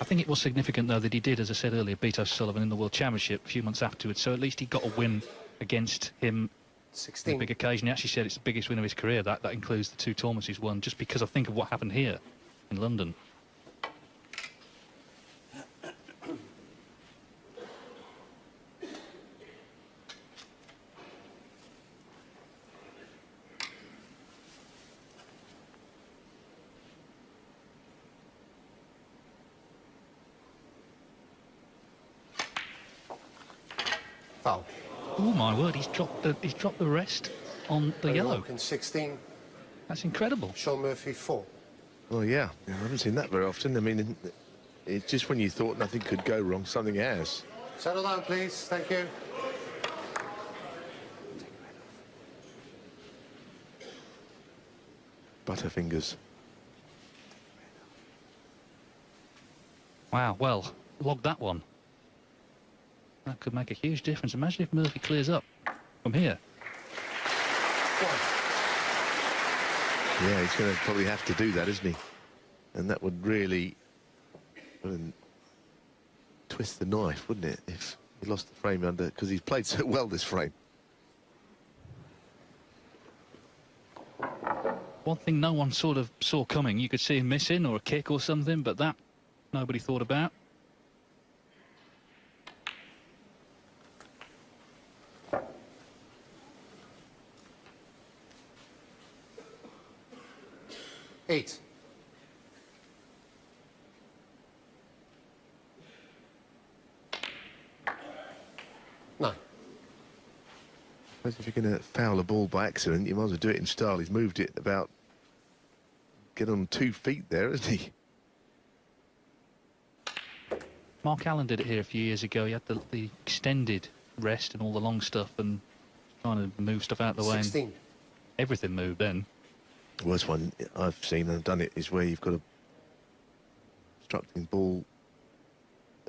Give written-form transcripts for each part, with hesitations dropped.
I think it was significant, though, that he did, as I said earlier, beat O'Sullivan in the World Championship a few months afterwards, so at least he got a win against him. 16. A big occasion. He actually said it's the biggest win of his career. That includes the 2 tournaments he's won, just because I think of what happened here in London. Foul. Oh my word! He's dropped the rest on the yellow. Hawkins 16. That's incredible. Shaun Murphy 4. Well, yeah, I haven't seen that very often. I mean, it's just when you thought nothing could go wrong, something has. Settle down, please. Thank you. Butterfingers. Wow. Well, log that one. That could make a huge difference. Imagine if Murphy clears up from here. Yeah, he's going to probably have to do that, isn't he? And that would really twist the knife, wouldn't it, if he lost the frame under, because he's played so well this frame. One thing no one sort of saw coming, you could see him missing or a kick or something, but that nobody thought about. Eight. Nine. If you're going to foul a ball by accident, you might as well do it in style. He's moved it about, get on 2 feet there, hasn't he? Mark Allen did it here a few years ago. He had the extended rest and all the long stuff and trying to move stuff out of the way. 16. Everything moved then. The worst one I've seen and done it is where you've got a obstructing ball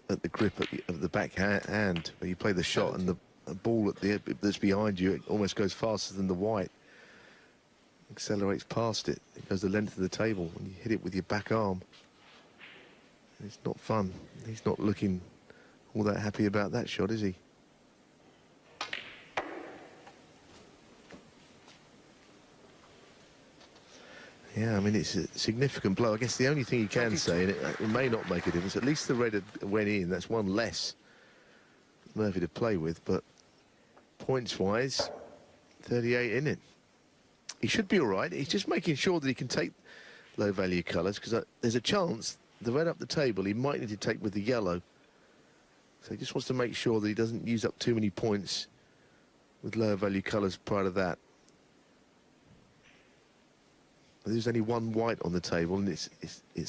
at the grip of the back hand, where you play the shot and the ball that's behind you, it almost goes faster than the white. Accelerates past it. It goes the length of the table and you hit it with your back arm. It's not fun. He's not looking all that happy about that shot, is he? Yeah, I mean, it's a significant blow. I guess the only thing you can say, and it may not make a difference, at least the red went in. That's one less Murphy to play with, but points-wise, 38 in it. He should be all right. He's just making sure that he can take low-value colours, because there's a chance the red up the table he might need to take with the yellow. So he just wants to make sure that he doesn't use up too many points with lower-value colours prior to that. There's only one white on the table, and it's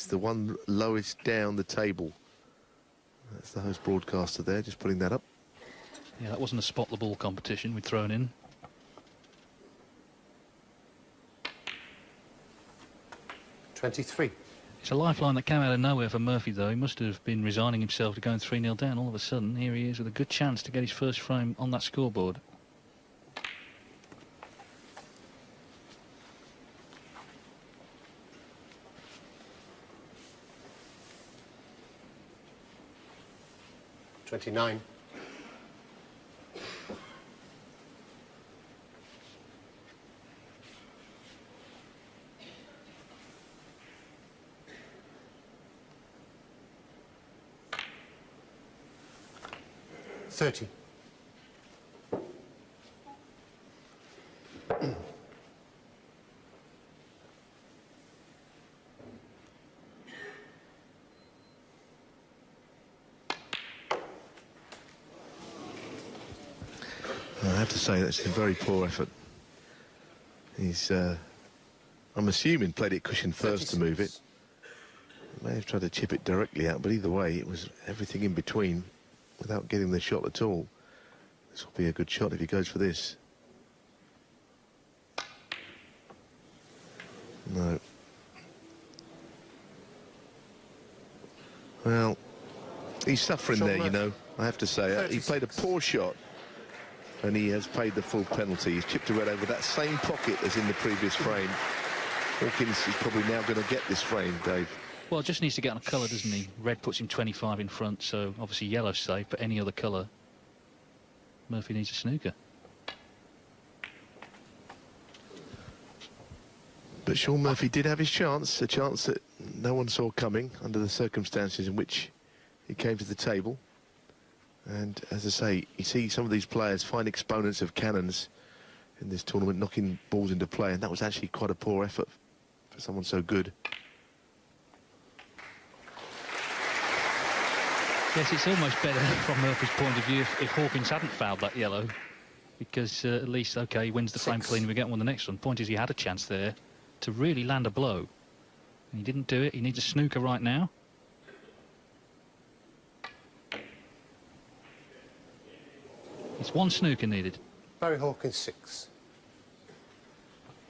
the one lowest down the table. That's the host broadcaster there, just putting that up. Yeah, that wasn't a spot the ball competition we'd thrown in. $23. It's a lifeline that came out of nowhere for Murphy, though. He must have been resigning himself to going 3-0 down. All of a sudden, here he is with a good chance to get his first frame on that scoreboard. $29. $30. I have to say that's a very poor effort. He's, I'm assuming, played it cushion first to move it. May have tried to chip it directly out, but either way, it was everything in between without getting the shot at all. This will be a good shot if he goes for this. No. Well, he's suffering there, you know, I have to say. He played a poor shot, and he has paid the full penalty. He's chipped a red over that same pocket as in the previous frame. Hawkins is probably now going to get this frame, Dave. Well, just needs to get on a colour, doesn't he? Red puts him 25 in front, so obviously yellow's safe, but any other colour, Murphy needs a snooker. But Shaun Murphy did have his chance, a chance that no one saw coming under the circumstances in which he came to the table. And as I say, you see some of these players, fine exponents of cannons in this tournament, knocking balls into play, and that was actually quite a poor effort for someone so good. Yes, it's almost better from Murphy's point of view if Hawkins hadn't fouled that yellow, because at least, OK, he wins the frame clean and we get one the next one. Point is, he had a chance there to really land a blow, and he didn't do it. He needs a snooker right now. It's one snooker needed. Barry Hawkins 6.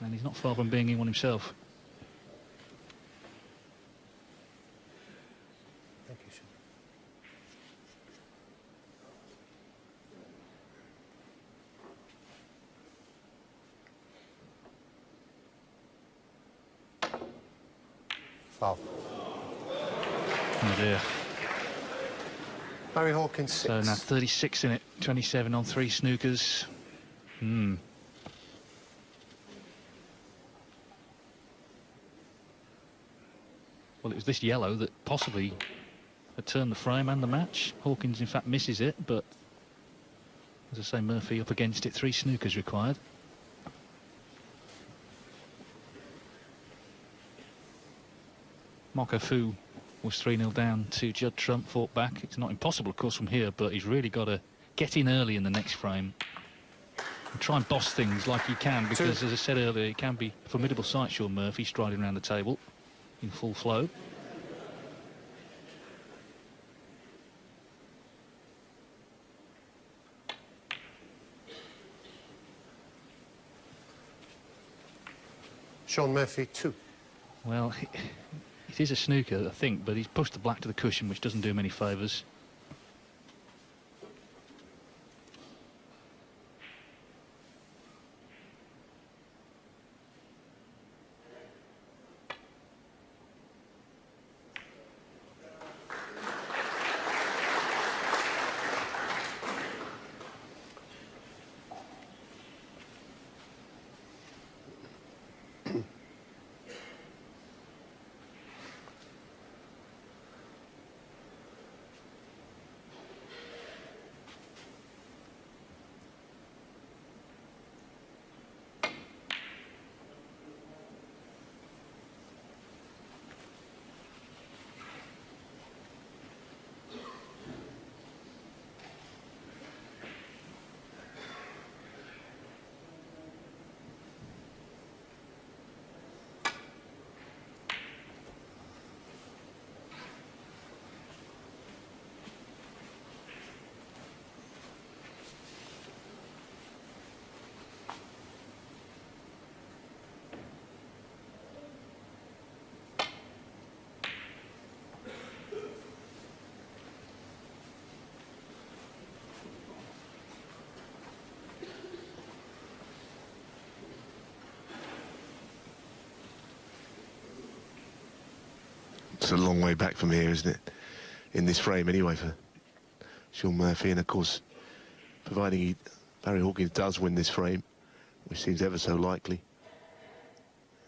And he's not far from being in one himself. Thank you, Shaun. Foul. Oh dear. Barry Hawkins 6. So now 36 in it, 27 on 3 snookers. Well, it was this yellow that possibly had turned the frame and the match. Hawkins, in fact, misses it, but as I say, Murphy up against it. 3 snookers required. Marco Fu was 3-0 down to Judd Trump, fought back. It's not impossible, of course, from here, but he's really got to get in early in the next frame and try and boss things like he can, because, as I said earlier, he can be a formidable sight, Shaun Murphy, striding around the table in full flow. Shaun Murphy 2. Well, it is a snooker, I think, but he's pushed the black to the cushion, which doesn't do him any favours. It's a long way back from here, isn't it? In this frame, anyway, for Shaun Murphy. And, of course, providing Barry Hawkins does win this frame, which seems ever so likely,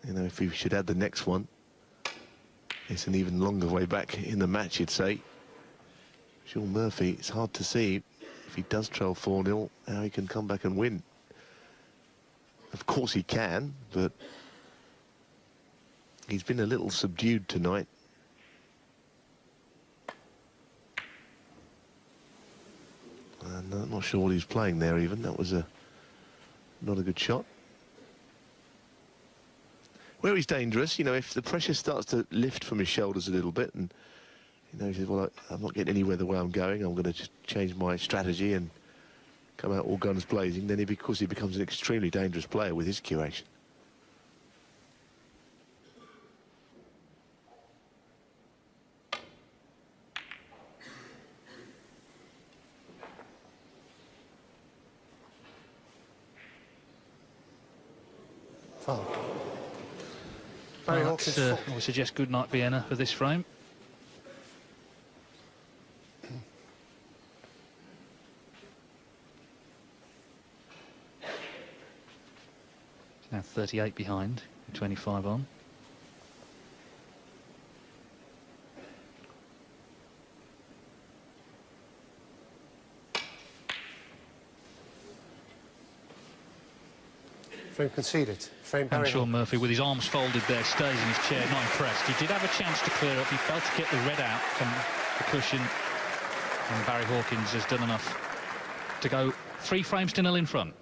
you know, if he should add the next one, it's an even longer way back in the match, you'd say. Shaun Murphy, it's hard to see if he does trail 4-0, how he can come back and win. Of course he can, but he's been a little subdued tonight. And I'm not sure what he was playing there even. That was not a good shot. Where he's dangerous, you know, if the pressure starts to lift from his shoulders a little bit, and, you know, he says, well, I'm not getting anywhere the way I'm going, I'm going to just change my strategy and come out all guns blazing, then because he becomes an extremely dangerous player with his curation. Foul. Barry Well, Hawkins, that's, 4. I would suggest good night Vienna for this frame. Now 38 behind, 25 on. Frame conceded. Frame And Barry Shaun Hawkins. Murphy, with his arms folded there, stays in his chair, not impressed. He did have a chance to clear up. He failed to get the red out from the cushion. And Barry Hawkins has done enough to go 3 frames to 0 in front.